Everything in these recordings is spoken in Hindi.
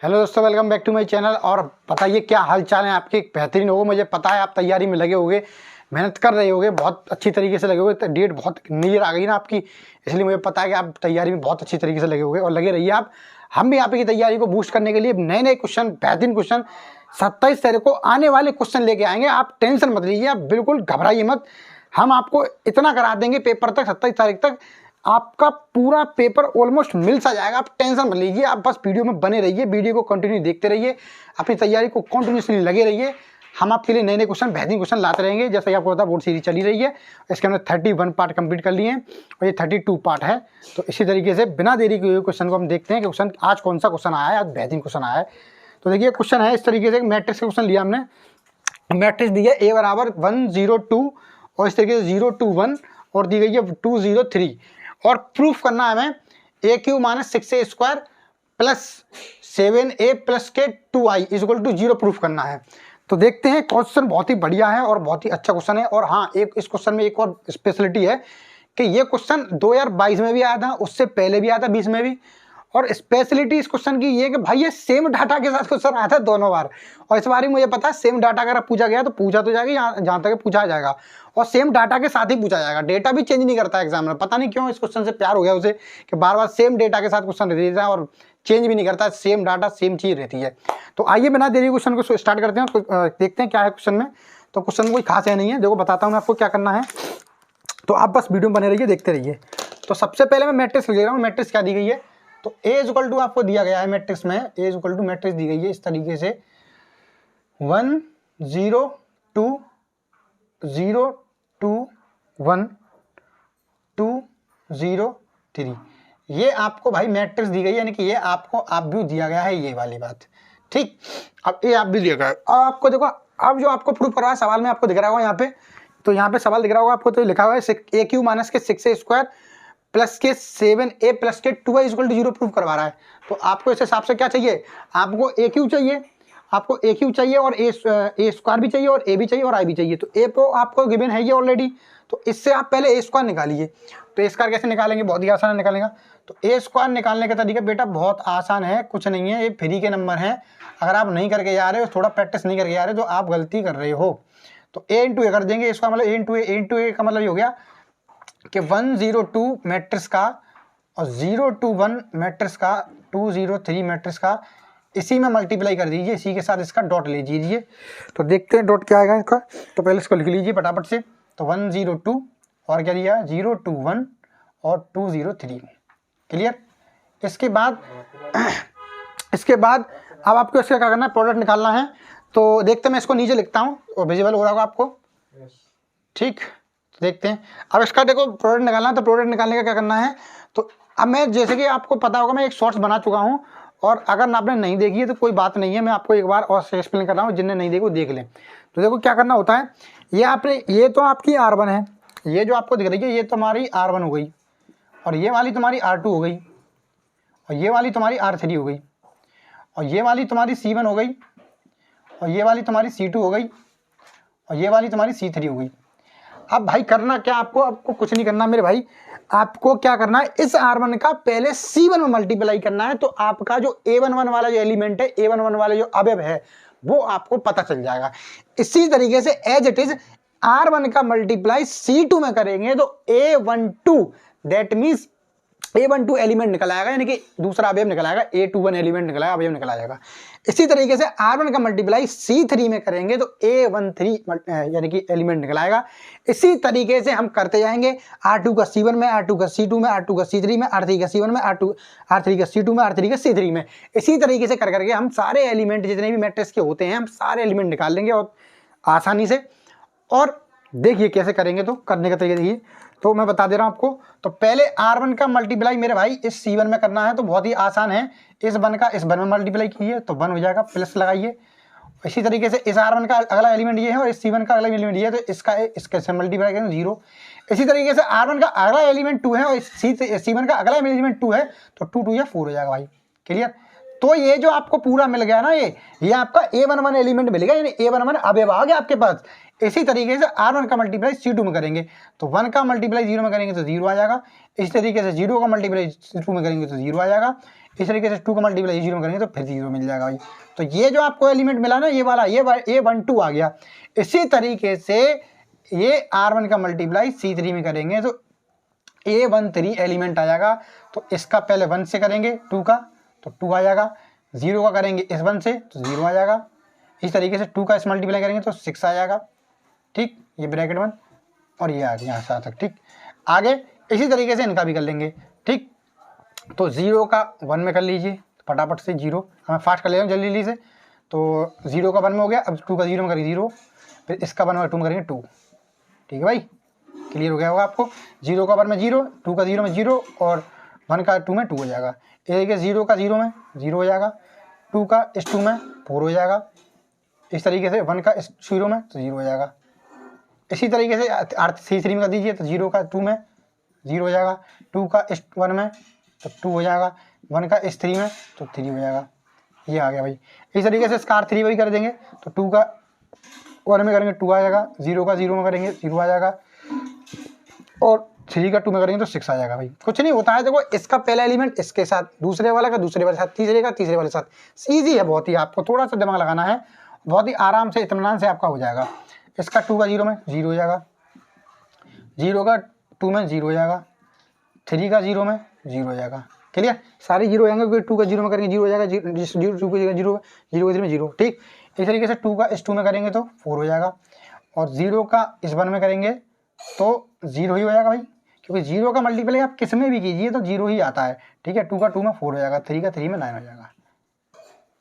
हेलो दोस्तों, welcome back to my channel. और बताइए क्या हाल चाल है आपके। बेहतरीन होगा, मुझे पता है आप तैयारी में लगे होगे, मेहनत कर रहे होगे, बहुत अच्छी तरीके से लगे होगे। तो डेट बहुत नियर आ गई ना आपकी, इसलिए मुझे पता है कि आप तैयारी में बहुत अच्छी तरीके से लगे होगे और लगे रहिए आप। हम भी आपकी तैयारी को बूस्ट करने के लिए नए नए क्वेश्चन, बेहतरीन क्वेश्चन 27 तारीख को आने वाले क्वेश्चन लेके आएंगे। आप टेंशन मत लीजिए, आप बिल्कुल घबराइए मत। हम आपको इतना करा देंगे पेपर तक, 27 तारीख तक आपका पूरा पेपर ऑलमोस्ट मिल सा जाएगा। आप टेंशन मत लीजिए, आप बस वीडियो में बने रहिए, वीडियो को कंटिन्यू देखते रहिए, अपनी तैयारी को कंटिन्यूसली लगे रहिए। हम आपके लिए नए नए क्वेश्चन, बेहतरीन क्वेश्चन लाते रहेंगे। जैसे आपको पता बोर्ड सीरीज चली रही है, इसके हमने 31 पार्ट कंप्लीट कर लिए हैं और ये 32 पार्ट है। तो इसी तरीके से बिना देरी के क्वेश्चन को हम देखते हैं कि क्वेश्चन आज कौन सा क्वेश्चन आया है। आज बेहतरीन क्वेश्चन आया है। तो देखिए क्वेश्चन है इस तरीके से, मैट्रिक्स का क्वेश्चन लिया हमने। मैट्रिक्स दी है A बराबर 1 0 2 और इस तरीके से 0 2 1 और दी गई है 2 0 3 और प्रूफ करना है हमें AQ minus 6A square plus 7A plus के 2I इक्वल टू 0 प्रूफ करना है। तो देखते हैं, क्वेश्चन बहुत ही बढ़िया है और बहुत ही अच्छा क्वेश्चन है। और हाँ, एक इस क्वेश्चन में एक और स्पेशलिटी है कि ये क्वेश्चन 2022 में भी आया था, उससे पहले भी आया था 20 में भी। और स्पेशलिटी इस क्वेश्चन की ये कि भाई ये सेम डाटा के साथ क्वेश्चन आया था दोनों बार, और इस बार ही मुझे पता है सेम डाटा अगर पूछा गया तो पूछा तो जाएगा जहाँ तक पूछा जाएगा, और सेम डाटा के साथ ही पूछा जाएगा। डेटा भी चेंज नहीं करता है एग्जामिनर, पता नहीं क्यों इस क्वेश्चन से प्यार हो गया उसे कि बार बार सेम डेटा के साथ क्वेश्चन देता है और चेंज भी नहीं करता, सेम डाटा सेम चीज रहती है। तो आइए बिना देरी क्वेश्चन को स्टार्ट करते हैं, देखते हैं क्या है क्वेश्चन में। तो क्वेश्चन कोई खास है नहीं है, देखो बताता हूँ मैं आपको क्या करना है। तो आप बस वीडियो में बने रहिए, देखते रहिए। तो सबसे पहले मैं मैट्रिक्स ले रहा हूँ। मैट्रिक्स क्या दी गई है, तो A इक्वल टू आपको दिया गया है मैट्रिक्स में, A इक्वल टू मैट्रिक्स दी गई है इस तरीके से 1 0 2 0 2 1 2 0 3। ये आपको भाई मैट्रिक्स दी गई है, यानी कि ये आपको आप भी दिया गया है, ये वाली बात ठीक। अब ये आप भी दिया गया है। अब आपको देखो, अब जो आपको प्रूफ करवा है सवाल में आपको दिख रहा होगा यहाँ पे, तो यहाँ पे सवाल दिख रहा होगा आपको, तो लिखा हुआ है AQ माइनस के 6A स्क्वायर प्लस के 7A प्लस के 2I इक्वल टू 0 प्रूफ करवा रहा है। तो आपको इस हिसाब से क्या चाहिए, आपको AQ चाहिए, आपको AQ चाहिए और A स्क्वायर भी चाहिए और A भी चाहिए और I भी चाहिए। तो A को आपको गिवन है ये ऑलरेडी, तो इससे आप पहले A स्क्वायर निकालिए। तो A स्क्वायर कैसे निकालेंगे, बहुत ही आसान है निकालेगा। तो A स्क्वायर निकालने का तरीका बेटा बहुत आसान है, कुछ नहीं है, ये फ्री के नंबर हैं। अगर आप नहीं करके जा रहे हो, थोड़ा प्रैक्टिस नहीं करके जा रहे हो, तो आप गलती कर रहे हो। तो A इंटू ए कर देंगे, इसका मतलब A इंटू ए का मतलब ये हो गया कि 1 0 2 मैट्रिक्स का और 0 2 1 मैट्रिक्स का 2 0 3 मैट्रिक्स का, इसी में मल्टीप्लाई कर दीजिए, इसी के साथ इसका डॉट ले लीजिए। तो देखते हैं डॉट क्या आएगा इसका। तो पहले इसको लिख लीजिए फटाफट से। तो 1 0 2 और क्या दिया 0 2 1 और 2 0 3। क्लियर। इसके बाद अब आपको इसका क्या करना है, प्रोडक्ट निकालना है। तो देखते हैं, मैं इसको नीचे लिखता हूँ और विजिबल हो रहा होगा आपको, ठीक। देखते हैं अब इसका, देखो प्रोडक्ट निकालना है। तो प्रोडक्ट निकालने का क्या करना है, तो अब मैं जैसे कि आपको पता होगा मैं एक शॉर्ट्स बना चुका हूं, और अगर आपने नहीं देखी है तो कोई बात नहीं है, मैं आपको एक बार और एक्सप्लेन कर रहा हूं, जिनने नहीं देखी वो देख लें। तो देखो क्या करना होता है, ये आपने, ये तो आपकी R1 है, ये जो आपको दिख रही है ये तुम्हारी R1 हो गई, और ये वाली तुम्हारी R2 हो गई, और ये वाली तुम्हारी R3 हो गई, और ये वाली तुम्हारी C1 हो गई, और ये वाली तुम्हारी C2 हो गई, और ये वाली तुम्हारी C3 हो गई। अब भाई करना क्या, आपको कुछ नहीं करना मेरे भाई, आपको क्या करना है, इस R1 का पहले C1 में मल्टीप्लाई करना है। तो आपका जो A11 वाला जो एलिमेंट है, A11 वाला जो अवयव है, वो आपको पता चल जाएगा। इसी तरीके से एज इट इज R1 का मल्टीप्लाई C2 में करेंगे तो A12 that means A12 element निकल आएगा, यानी कि दूसरा अवयव निकल आएगा, A21 एलिमेंट निकल आएगा, अवयव निकल आएगा। इसी तरीके से R1 का मल्टीप्लाई C3 में करेंगे तो A13 यानी कि एलिमेंट निकल आएगा। इसी तरीके से हम करते जाएंगे, R2 का C1 में, R2 का C2 में, R2 का C3 में, R3 का C1 में, R3 का C2 में, R3 का C3 में। इसी तरीके से कर करके हम सारे एलिमेंट जितने भी मैट्रिक्स के होते हैं, हम सारे एलिमेंट निकाल लेंगे और आसानी से। और देखिए कैसे करेंगे, तो करने का तरीका देखिए, तो मैं बता दे रहा हूं आपको। तो पहले R1 का मल्टीप्लाई मेरे भाई इस C1 में करना है, तो बहुत ही आसान है। इस 1 का इस 1 में मल्टीप्लाई कीजिए तो 1 हो जाएगा, प्लस लगाइए। इसी तरीके से इस R1 का अगला एलिमेंट ये है और इस C1 का अगला एलिमेंट ये है, तो इसका से मल्टीप्लाई करें 0। इसी तरीके से R1 का अगला एलिमेंट 2 है और C1 का अगला एलिमेंट 2 है, तो 2 2 या 4 हो जाएगा भाई। क्लियर। तो ये जो आपको पूरा मिल गया ना, ये आपका A11 एलिमेंट मिलेगा, यानी A11 अवयव आ गया आपके पास। इसी तरीके से R1 का मल्टीप्लाई C2 में करेंगे तो 1 का मल्टीप्लाई 0 में करेंगे तो 0 आ जाएगा। इस तरीके से 0 का मल्टीप्लाई 2 में करेंगे तो 0 आ जाएगा। इस तरीके से 2 का मल्टीप्लाई 0 में करेंगे तो फिर 0 मिल जाएगा भाई। तो ये जो आपको एलिमेंट मिला ना, ये वाला ये A12 आ गया। इसी तरीके से ये R1 का मल्टीप्लाई C3 में करेंगे तो A13 एलिमेंट आ जाएगा। तो इसका पहले 1 से करेंगे 2 का तो 2 आ जाएगा, 0 का करेंगे इस 1 से तो 0 आ जाएगा। इस तरीके से 2 का इस मल्टीप्लाई करेंगे तो 6 आ जाएगा। ठीक, ये ब्रैकेट 1 और ये आ गया यहाँ से तक। ठीक, आगे इसी तरीके से इनका भी कर लेंगे। ठीक, तो 0 का 1 में कर लीजिए फटाफट से, 0 हमें फास्ट कर ले जल्दी जल्दी से। तो 0 का 1 में हो गया, अब 2 का 0 में करेंगे 0, फिर इसका 1 में 2 में करेंगे 2। ठीक है भाई, क्लियर हो गया होगा आपको। 0 का 1 में 0, 2 का 0 में 0 और 1 का 2 में 2 हो जाएगा। ये देखिए 0 का 0 में 0 हो जाएगा, 2 का इस 2 में 4 हो जाएगा। इस तरीके से 1 का इस 0 में तो 0 हो जाएगा। इसी तरीके से C3 में कर दीजिए तो 0 का 2 में 0 हो जाएगा, 2 का इस 1 में तो 2 हो जाएगा, 1 का इस 3 में तो 3 हो जाएगा। ये आ गया भाई। इस तरीके से इसका R3 भी कर देंगे तो 2 का 1 में करेंगे 2 आ जाएगा, 0 का 0 में करेंगे 0 आ जाएगा और 3 का 2 में करेंगे तो 6 आ जाएगा भाई। कुछ नहीं होता है, देखो इसका पहला एलिमेंट इसके साथ, दूसरे वाला का दूसरे वाले साथ, तीसरे का तीसरे वाले साथ। ईजी है बहुत ही, आपको थोड़ा सा दिमाग लगाना है, बहुत ही आराम से इत्मीनान से आपका हो जाएगा। इसका 2 का 0 में 0 हो जाएगा, 0 का 2 में 0 हो जाएगा, 3 का 0 में 0 हो जाएगा। क्लियर, सारे 0 हो जाएंगे क्योंकि 2 का 0 में करेंगे 0 हो जाएगा, 0 2 का 0 0 का 0। ठीक, इस तरीके से 2 का इस 2 में करेंगे तो 4 हो जाएगा और 0 का इस 1 में करेंगे तो 0 ही हो जाएगा भाई, क्योंकि 0 का मल्टीप्लाई आप किस में भी कीजिए तो 0 ही आता है। ठीक है, 2 का 2 में 4 हो जाएगा, 3 का 3 में 9 हो जाएगा।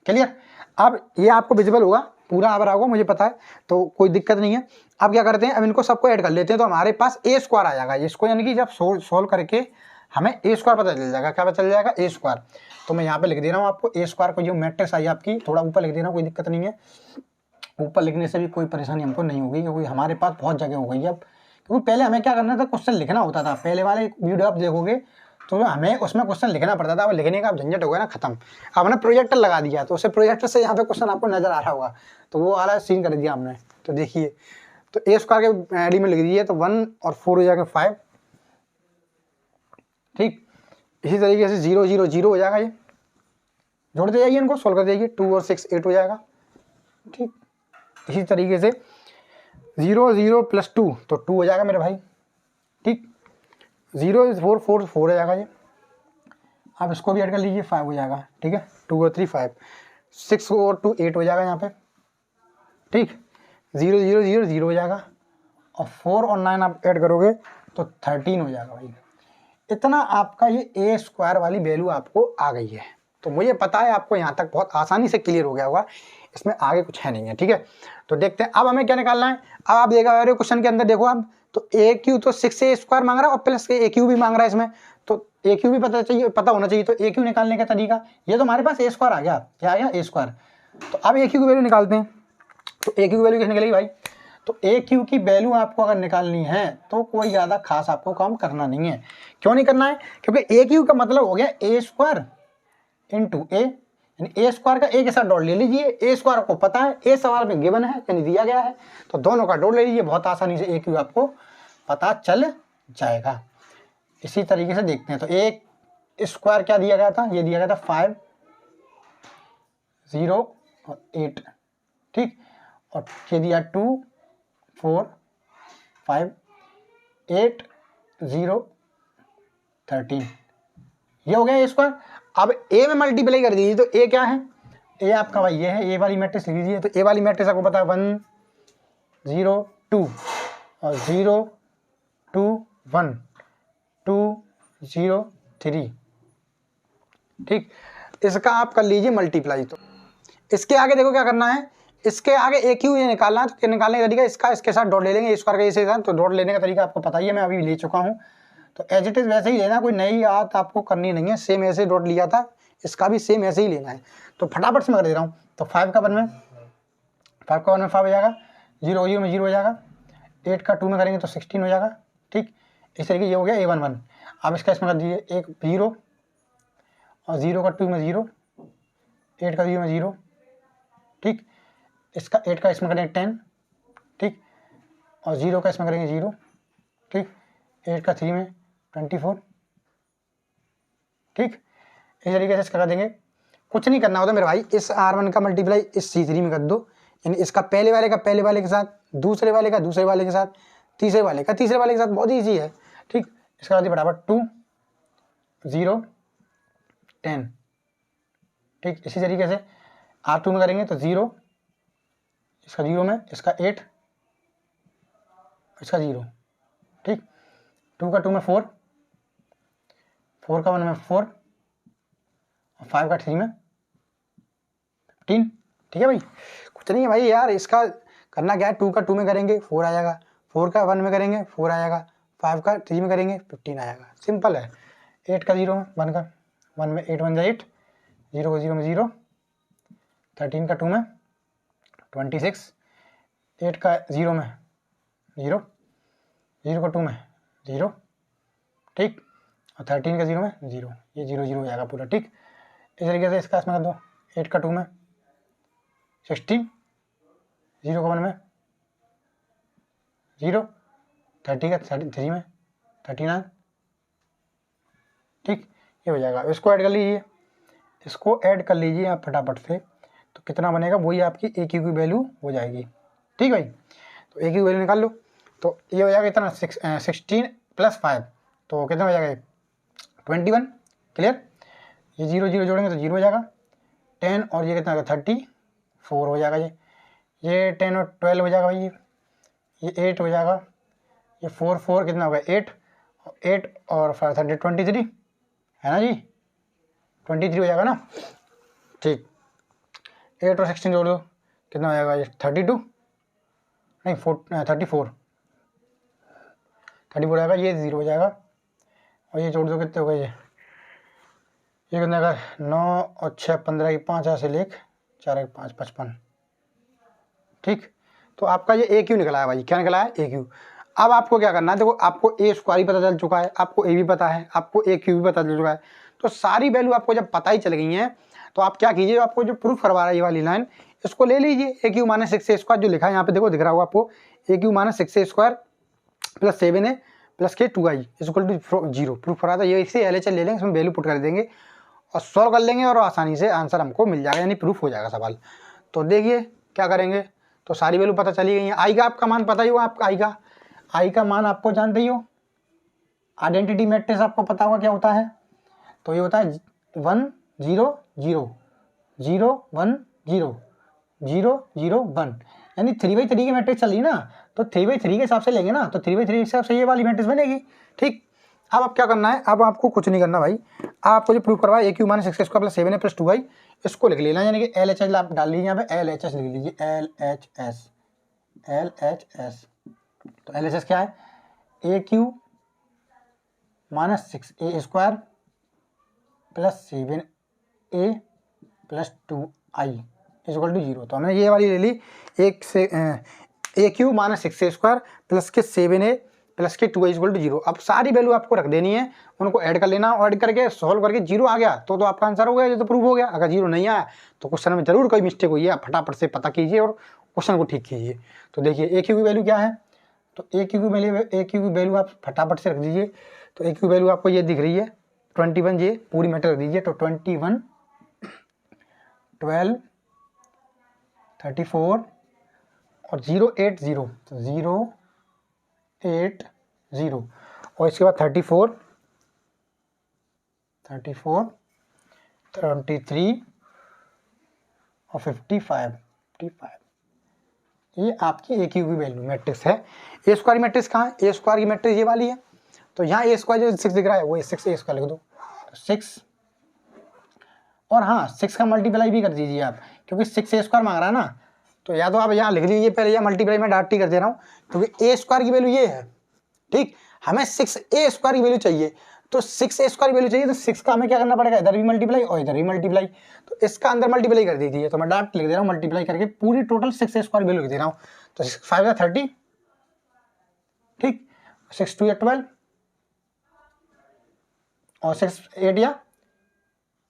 क्लियर, अब ये आपको विजिबल होगा, पूरा आ रहा होगा मुझे पता है, तो कोई दिक्कत नहीं है। अब क्या करते हैं, अब इनको सबको ऐड कर लेते हैं तो हमारे पास A स्क्वायर आ जाएगा। इसको यानी कि जब सोल्व करके हमें A स्क्वायर पता चल जाएगा। क्या पता चल जाएगा? A square. तो मैं यहाँ पे लिख दे रहा हूँ आपको A स्क्वायर को, जो मैट्रिक्स आई आपकी, थोड़ा ऊपर लिख दे रहा हूँ, कोई दिक्कत नहीं है। ऊपर लिखने से भी कोई परेशानी हमको नहीं होगी क्योंकि हमारे पास बहुत जगह हो गई अब। क्योंकि पहले हमें क्या करना था, क्वेश्चन लिखना होता था। पहले वाले वीडियो आप देखोगे तो हमें उसमें क्वेश्चन लिखना पड़ता था, अब लिखने का झंझट हो गया ना खत्म। अब हमने प्रोजेक्टर लगा दिया तो उससे प्रोजेक्टर से यहाँ पे क्वेश्चन आपको नजर आ रहा होगा, तो वो वाला सीन कर दिया हमने। तो देखिए, तो A स्क्वायर के एडी में लिख दीजिए तो 1 और 4 हो जाएगा 5। ठीक, इसी तरीके से 0 0 0 हो जाएगा, ये जोड़ते जाइए, इनको सोल्व कर जाइए, 2 और 6 8 हो जाएगा। ठीक, इसी तरीके से 0 0 + 2 तो 2 हो जाएगा मेरे भाई। ठीक, 0 4 4 4 हो जाएगा ये। आप इसको भी ऐड कर लीजिए, 5 हो जाएगा। ठीक है, 2 और 3 5, 6 और 2 8 हो जाएगा यहाँ पे। ठीक, 0 0 0 0 हो जाएगा और 4 और 9 आप ऐड करोगे तो 13 हो जाएगा भाई। इतना आपका ये A स्क्वायर वाली वैल्यू आपको आ गई है। तो मुझे पता है आपको यहाँ तक बहुत आसानी से क्लियर हो गया होगा, इसमें आगे कुछ है नहीं है। ठीक है, तो देखते हैं अब हमें क्या निकालना है। अब आप देखा क्वेश्चन के अंदर देखो, आप तो AQ तो 6A स्क्वायर मांग रहा है और प्लस AQ भी मांग रहा है इसमें, तो AQ भी पता होना चाहिए। तो AQ निकालने का तरीका, ये तो हमारे पास A स्क्वायर आ गया। क्या आ गया? A square. तो अब AQ की वैल्यू निकालते हैं। तो AQ की वैल्यू कैसे निकलेगी भाई? तो AQ की वैल्यू आपको अगर निकालनी है तो कोई ज़्यादा खास आपको काम करना नहीं है। क्यों नहीं करना है? क्योंकि AQ का मतलब हो गया A स्क्वायर इंटू A, यानी A स्क्वायर का A के साथ डॉट ले लीजिए। A स्क्वायर आपको पता है, A सवाल में गिवन है यानी दिया गया है, तो दोनों का डॉट ले लीजिए, बहुत आसानी से AQ आपको पता चल जाएगा। इसी तरीके से देखते हैं। तो A स्क्वायर क्या दिया गया था? ये दिया गया था 5 0 और 8। ठीक, और ये दिया 2 4 5 8 0 13। ये हो गया A स्क्वायर। अब A में मल्टीप्लाई कर दीजिए तो A क्या है? A आपका भाई ये है, A वाली मैट्रिक्स लिख दीजिए। तो A वाली मैट्रिक्स आपको पता है 1 0 2 और 0 2 1 2 0 3। ठीक, इसका आप कर लीजिए मल्टीप्लाई। तो इसके आगे देखो क्या करना है, इसके आगे AQ ये निकालना है। तो निकालने का तरीका इसका इसके साथ डॉट ले लेंगे, A स्क्वायर का इसके साथ। तो डॉट लेने का तरीका आपको पता ही है, मैं अभी ले चुका हूँ। तो एज इट इज वैसे ही लेना, कोई नई बात आपको करनी नहीं है। सेम ऐसे डॉट लिया था, इसका भी सेम ऐसे ही लेना है। तो फटाफट से मैं कर दे रहा हूँ। तो 5 का 1 में 5 का 1 में 5 हो जाएगा, 0 0 में 0 हो जाएगा, 8 का 2 में करेंगे तो 16 हो जाएगा। ठीक, इस तरीके ये हो गया A1 1। अब इसका इसमें कर दीजिए, एक 0 और 0 का 2 में 0, 8 का 0 में 0। ठीक, इसका 8 का इसमें करेंगे 10। ठीक, और 0 का इसमें करेंगे 0। ठीक, 8 का 3 में 24। ठीक, इस तरीके से इसका कर देंगे। कुछ नहीं करना होता मेरे भाई, इस R1 का मल्टीप्लाई इस C3 में कर दो, यानी इसका पहले वाले का पहले वाले के साथ, दूसरे वाले का दूसरे वाले के साथ, तीसरे वाले का तीसरे वाले के साथ। बहुत ईजी है, ठीक। इसका कर दिया बराबर 2 0 10, ठीक। इसी तरीके से R2 में करेंगे तो 0, इसका 0 में, इसका 8, इसका 0, ठीक। 2 का 2 में 4, 4 का 1 में 4, और 5 का 3 में 15, ठीक है भाई। कुछ नहीं है भाई यार, इसका करना क्या है, 2 का 2 में करेंगे 4 आ जाएगा, 4 का 1 में करेंगे 4 आ जाएगा, 5 का 3 में करेंगे 15 आ जाएगा, सिंपल है। 8 का 0 में, 1 का 1 में 8 1 जा 8, 0 का 0 में 0, 13 का 2 में 26, 8 का 0 में 0, 0 का 2 में 0, ठीक। और 13 का 0 में 0, ये 0 0 हो जाएगा पूरा, ठीक। इस तरीके से इसका इसमें कर दो, 8 का 2 में 16, 0 का 1 में 0, 30 का 3 में 39, ठीक। ये हो जाएगा। इसको ऐड कर लीजिए, इसको ऐड कर लीजिए आप फटाफट से, तो कितना बनेगा, वही आपकी ए क्यू की वैल्यू हो जाएगी, ठीक भाई। तो ए क्यू वैल्यू निकाल लो, तो ये हो जाएगा इतना 16 + 5, तो कितना हो जाएगा 21, क्लियर। ये 0 0 जोड़ेंगे तो 0 हो जाएगा, 10 और ये कितना होगा 34 हो जाएगा, ये 10 और 12 हो जाएगा भाई, ये 8 हो जाएगा, ये 4 4 कितना होगा 8, 8 और 5 23 है ना जी, 23 हो जाएगा ना, ठीक। 8 और 16 जोड़ दो, कितना हो जाएगा ये 32, नहीं 34 हो जाएगा, ये 0 हो जाएगा, और ये जोड़ दो कितने हो गए, ये कितना होगा 9 और 6 15 की 5 ऐसे लेख 4 1 5 55, ठीक। तो आपका ये ए क्यू निकला है भाई, क्या निकला है ए क्यू। अब आपको क्या करना है, देखो आपको ए स्क्वायर भी पता चल चुका है, आपको ए भी पता है, आपको ए क्यू भी पता चल चुका है, तो सारी वैल्यू आपको जब पता ही चल गई हैं, तो आप क्या कीजिए, आपको जो प्रूफ करवा रहा है ये वाली लाइन, इसको ले लीजिए। ए क्यू माइनस 6a² जो लिखा है यहाँ पे देखो, दिख रहा होगा आपको, A Q minus 6a² + 7a + k 2i = 0 proof करा था। ये इसे LHS ले लेंगे, इसमें वैल्यू पुट कर देंगे और सॉल्व कर लेंगे, और आसानी से आंसर हमको मिल जाएगा, यानी प्रूफ हो जाएगा सवाल। तो देखिए क्या करेंगे, तो सारी वैल्यू पता चली गई है। आई का आपका मान पता ही होगा, आपका आई का मान आपको जानते ही हो, आइडेंटिटी मैट्रिक्स आपको पता होगा क्या होता है, तो ये होता है 1 0 0 0 1 0 0 0 1, यानी 3/3 की मैट्रिक्स चल रही ना, तो 3/3 के हिसाब से लेंगे ना, तो 3/3 के हिसाब से ये वाली मैट्रिक्स बनेगी, ठीक। अब आप क्या करना है, अब आपको कुछ नहीं करना भाई, आपको जो प्रूफ करवाया ए Q minus 6a² + 7a + 2i, इसको लिख लेना, यानी कि LHS आप डाल लीजिए, यहाँ पे LHS लिख लीजिए, LHS। तो LHS क्या है, ए Q minus 6a² + 7a + 2i = 0। तो हमने ये वाली ले ली, एक से ए क्यू माइनस 6a² + के 7a + के 2i = 0। अब सारी वैल्यू आपको रख देनी है, उनको ऐड कर लेना, और ऐड करके सॉल्व करके 0 आ गया तो आपका आंसर हो गया, ये तो प्रूफ हो गया। अगर 0 नहीं आया तो क्वेश्चन में जरूर कोई मिस्टेक हुई है, आप फटाफट से पता कीजिए और क्वेश्चन को ठीक कीजिए। तो देखिए ए क्यू की वैल्यू क्या है, तो ए क्यू की वैल्यू आप फटाफट से रख दीजिए। तो ए क्यू वैल्यू आपको ये दिख रही है 21, ये पूरी मैटर रख दीजिए, तो 21 12 34 और 0 8 0, तो 0 8 0, और इसके बाद 34 23 और 55। ये आपकी ए क्यू की वैल्यू मैट्रिक्स है। ए स्क्वायर मैट्रिक्स कहाँ है, ए स्क्वायर की मैट्रिक्स ये वाली है, तो यहाँ ए स्क्वायर जो 6 दिख रहा है वो 6a² लिख दो, 6, और हाँ 6 का मल्टीप्लाई भी कर दीजिए आप, क्योंकि 6a² मांग रहा है ना, तो या तो आप यहाँ लिख लीजिए पहले, या मल्टीप्लाई में डायरेक्ट ही कर दे रहा हूँ, क्योंकि ए स्क्वायर की वैल्यू ये है, ठीक। हमें 6a² की वैल्यू चाहिए, तो 6a² की वैल्यू चाहिए, तो 6 का हमें क्या करना पड़ेगा, इधर भी मल्टीप्लाई और इधर भी मल्टीप्लाई, तो इसका अंदर मल्टीप्लाई कर दीजिए, तो मैं डायरेक्ट लिख दे रहा हूँ मल्टीप्लाई करके पूरी टोटल 6a² वैल्यू लिख दे रहा हूँ। तो 5 का 30, ठीक, 6 2 12, और 6 8 या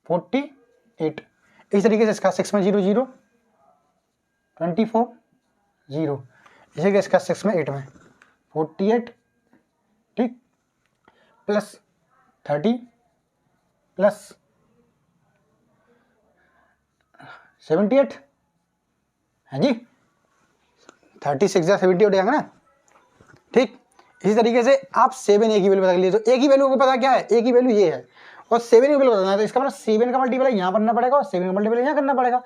48। इस तरीके से इसका 6 में 0 0 24 0, इसी के इसका 6 में 8 में 48, ठीक, +30 + 78 है जी, 36 या 78 हो जाएगा ना। ठीक, इसी तरीके से आप 7 ए की वैल्यू पता कर लीजिए। तो ए की वैल्यू को पता क्या है, ए की वैल्यू ये है और 7 की वैल्यू बताना है, तो इसका मतलब 7 का मल्टीप्लाई यहाँ करना पड़ेगा और 7 का मल्टीप्लाई यहाँ करना पड़ेगा।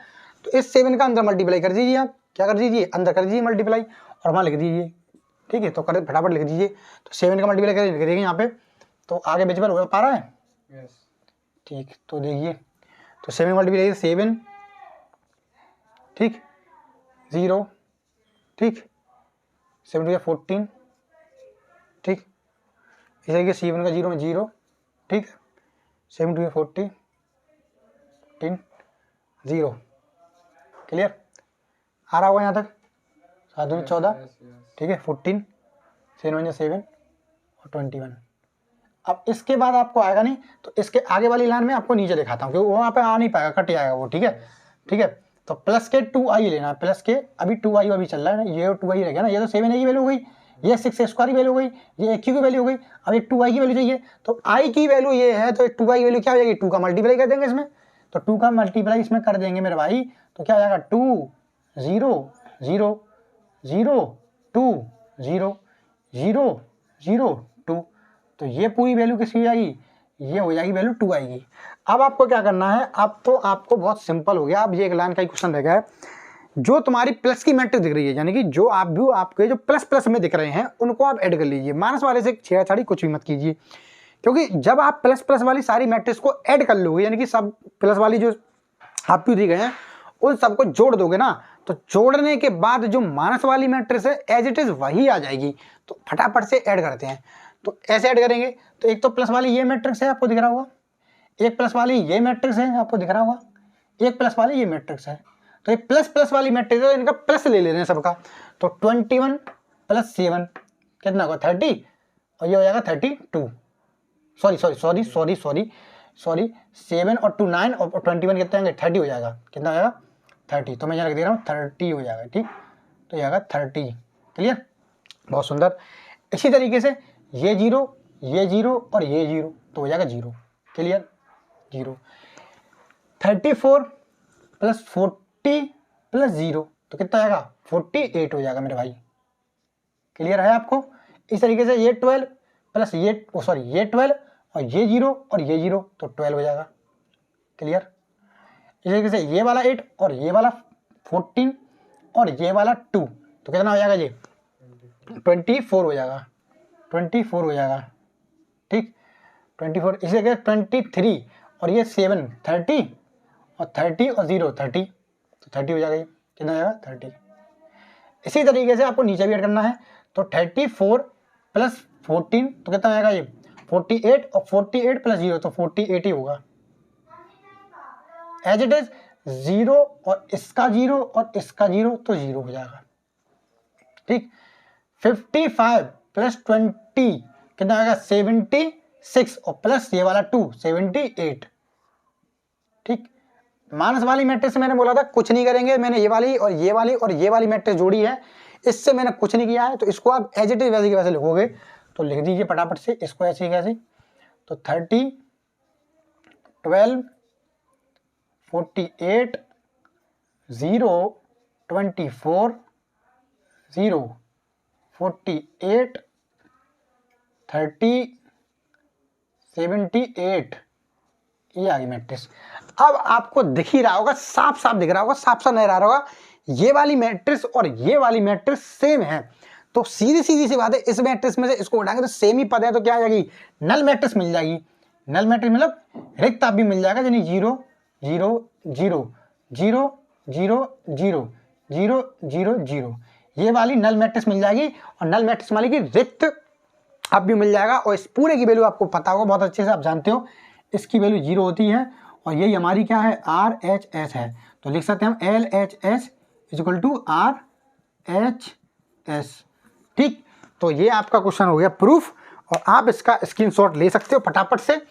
तो इस 7 का अंदर मल्टीप्लाई कर दीजिए, आप क्या कर दीजिए, अंदर कर दीजिए मल्टीप्लाई और वहाँ लिख दीजिए। ठीक है, तो कर फटाफट लिख दीजिए। तो 7 का मल्टीप्लाई करिए यहाँ पे, तो आगे बेचबल हो पा रहा है। ठीक, तो देखिए, तो 7 मल्टीप्लाई 7, ठीक, 0, ठीक, 7 टू 14, ठीक, इस तरीके 7 का 0 में 0, ठीक, 7 टू 40, 0, क्लियर आ रहा होगा यहाँ तक। 7 में 14, ठीक है, 14, 7 में 7 और 21। अब इसके बाद आपको आएगा नहीं, तो इसके आगे वाली लाइन में आपको नीचे दिखाता हूँ क्योंकि वहाँ पे आ नहीं पाएगा, कट जाएगा वो। ठीक है, ठीक है, तो प्लस के 2i लेना है, प्लस के अभी 2i अभी चल रहा है ना, ये 2i रह गया ना, ये तो 7a की वैल्यू हो गई, ये 6a² की वैल्यू हो गई, ये aq की वैल्यू हो गई, अब एक 2i की वैल्यू चाहिए। तो i की वैल्यू ये है, तो 2i की वैल्यू क्या हो जाएगी, 2 का मल्टीप्लाई कर देंगे इसमें, तो 2 का मल्टीप्लाई इसमें कर देंगे मेरे भाई, तो क्या हो जाएगा 2 0 0 0 2 0 0 0 2। तो ये पूरी वैल्यू किसकी हो जाएगी, ये हो जाएगी वैल्यू 2 आएगी। अब आपको क्या करना है, अब तो आपको बहुत सिंपल हो गया। अब ये एक लाइन का ही क्वेश्चन रह गया है, जो तुम्हारी प्लस की मैट्रिक्स दिख रही है, यानी कि जो आप भी आपके जो प्लस प्लस में दिख रहे हैं उनको आप ऐड कर लीजिए, माइनस वाले से छेड़छाड़ी कुछ भी मत कीजिए, क्योंकि जब आप प्लस प्लस वाली सारी मैट्रिक्स को ऐड कर लोगे, यानी कि सब प्लस वाली जो आपको दी गए हैं उन सबको जोड़ दोगे ना, तो जोड़ने के बाद जो माइनस वाली मैट्रिक्स है एज इट इज वही आ जाएगी। तो फटाफट से ऐड करते हैं, तो ऐसे ऐड करेंगे। तो एक तो प्लस वाली ये मैट्रिक्स है, आपको दिख रहा होगा, एक प्लस वाली ये मैट्रिक्स है, आपको दिख रहा होगा, एक प्लस वाली ये मैट्रिक्स है। तो ये प्लस प्लस वाली मैट्रिक्स है, इनका प्लस ले लेना है सबका। तो 21 + 7 कितना होगा 30, और ये हो जाएगा 32। सॉरी 7 और 2 9 और 21 कितना आएंगे 30 हो जाएगा, कितना हो जाएगा 30। तो मैं यहाँ रख दे रहा हूँ 30 हो जाएगा। ठीक, तो ये आएगा 30। क्लियर, बहुत सुंदर। इसी तरीके से ये 0 और ये 0, तो हो जाएगा 0। क्लियर, 0। 34 + 40 + 0, तो कितना आएगा 48 हो जाएगा मेरे भाई। क्लियर है आपको। इस तरीके से ये 12 प्लस ये ये 12 और ये 0 और ये 0, तो 12 हो जाएगा। क्लियर, इस तरीके से ये वाला 8 और ये वाला 14 और ये वाला 2, तो कितना हो जाएगा ये 24 हो जाएगा, 24 हो जाएगा। ठीक, 24। इसी तरीके 23 और ये 7 30 और 30 और 0 30, तो 30 हो जाएगा। कितना हो जाएगा 30। इसी तरीके से आपको नीचे भी ऐड करना है, तो 34 + 14, तो कितना आएगा ये 48 और 48 + 0, तो 48 ही होगा। एज इट इज 0 और इसका 0 और इसका 0, तो 0 हो जाएगा। ठीक, 55 + 20 कितना आएगा 76 और प्लस ये वाला 2 78। ठीक, माइनस वाली मैट्रिक्स मैंने बोला था कुछ नहीं करेंगे, मैंने ये वाली और ये वाली और ये वाली मैट्रिक्स जोड़ी है, इससे मैंने कुछ नहीं किया है, तो इसको आप एज इट इज वैसे के वैसे लिखोगे। तो लिख दीजिए फटाफट से इसको ऐसे कैसे, तो 30 12 48 0 24 0 48 30 78, ये आ गई मैट्रिक्स। अब आपको दिख ही रहा होगा, साफ साफ दिख रहा होगा, साफ साफ नजर आ रहा होगा, ये वाली मैट्रिक्स और ये वाली मैट्रिक्स सेम है। तो सीधी सीधी सी बात है, इस मैट्रिक्स में से इसको उठाएंगे तो सेम ही पद है, तो क्या आ जाएगी नल मैट्रिक्स मिल जाएगी। नल मैट्रिक्स मतलब रिक्त आप भी मिल जाएगा, यानी 0 0 0 0 0 0 0 0 0, ये वाली नल मैट्रिक्स मिल जाएगी। और नल मैट्रिक्स वाली की रिक्त आप भी मिल जाएगा। और इस पूरे की वैल्यू आपको पता होगा बहुत अच्छे से, आप जानते हो इसकी वैल्यू 0 होती है, और यही हमारी क्या है RHS है। तो लिख सकते हैं हम LHS = RHS। ठीक, तो ये आपका क्वेश्चन हो गया प्रूफ, और आप इसका स्क्रीनशॉट ले सकते हो फटाफट से।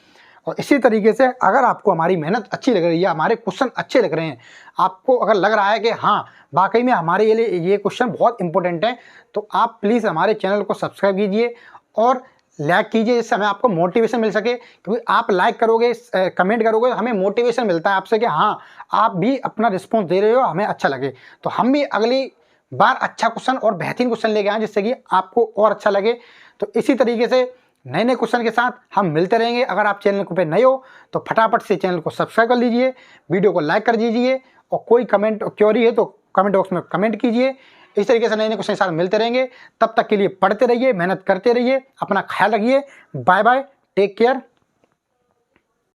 और इसी तरीके से अगर आपको हमारी मेहनत अच्छी लग रही है, हमारे क्वेश्चन अच्छे लग रहे हैं, आपको अगर लग रहा है कि हाँ वाकई में हमारे लिए ये क्वेश्चन बहुत इंपॉर्टेंट है, तो आप प्लीज़ हमारे चैनल को सब्सक्राइब कीजिए और लाइक कीजिए, जिससे हमें आपको मोटिवेशन मिल सके, क्योंकि आप लाइक करोगे, कमेंट करोगे तो हमें मोटिवेशन मिलता है आपसे कि हाँ आप भी अपना रिस्पॉन्स दे रहे हो, हमें अच्छा लगे, तो हम भी अगली बार अच्छा क्वेश्चन और बेहतरीन क्वेश्चन लेके आए जिससे कि आपको और अच्छा लगे। तो इसी तरीके से नए नए क्वेश्चन के साथ हम मिलते रहेंगे। अगर आप चैनल पे नए हो तो फटाफट से चैनल को सब्सक्राइब कर लीजिए, वीडियो को लाइक कर दीजिए, और कोई कमेंट क्वेरी है तो कमेंट बॉक्स में कमेंट कीजिए। इस तरीके से नए नए क्वेश्चन के साथ मिलते रहेंगे। तब तक के लिए पढ़ते रहिए, मेहनत करते रहिए, अपना ख्याल रखिए। Bye bye, take care.